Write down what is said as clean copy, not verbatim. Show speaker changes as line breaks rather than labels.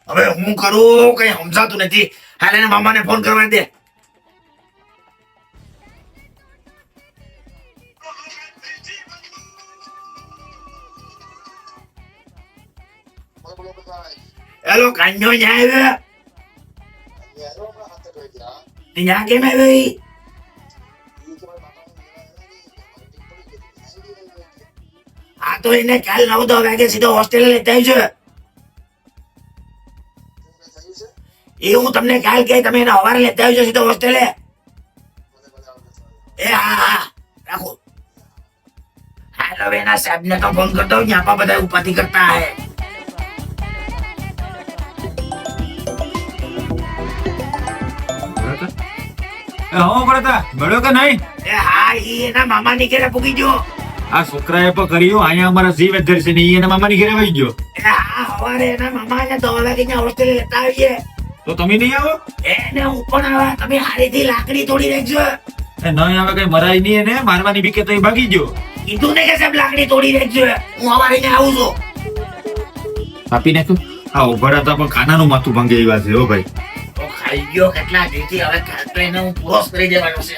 હવે હું કરું કઈ સમજાતું નથી. હાલ એને મામાને ફોન કરવા દે. હેલો કાન્યો ન્યા આવ્યો ન્યા કેમ આવ્યો ઈ? હા તો એને કાલ 9-10 વાગે સીધો હોસ્ટેલ લેતા આવજો. એ હું તમને કાલ કહી, તમે એને સવારે લેતા આવજો સીધો હોસ્ટેલે. એ હા હા રાખો. હાલ હવે એના સાહેબને તો ફોન કરતો હું, ન્યા બધા ઉપાધિ કરતા હે.
હું કરતા મળ્યો કે નહીં?
એ હા ઈ એના મામાની ઘરે પૂગી ગયો.
આ છોકરાએ પણ કર્યું. અહીંયા અમારા સી વેધર છે ને ઈ એના મામાની ઘરે વહી ગયો.
એ હા સવારે એના મામાને 10 વાગે ન્યા હોસ્ટેલે લેતા આવીએ.
તો તમે નહીં આવો?
એને હું પણ આવે, તમે હારીથી લાકડી તોડી નાખજો.
એ નહીં આવે કઈ મરાય નહીં. એને મારવાની બીકે તો એ ભાગી ગયો.
કીધું ને કે સાહેબ લાકડી તોડી નાખજો. હું સવારે ન્યા આવું છું.
આપી નાખ્યું. આ ઉભરાતા પણ ખાનાનું માથું ભાંગે એવા છે હો ભાઈ.
તો ખાઈ ગયો કેટલા દીથી, હવે કાલ તો એને હું પૂરો કરી દેવાનો છે.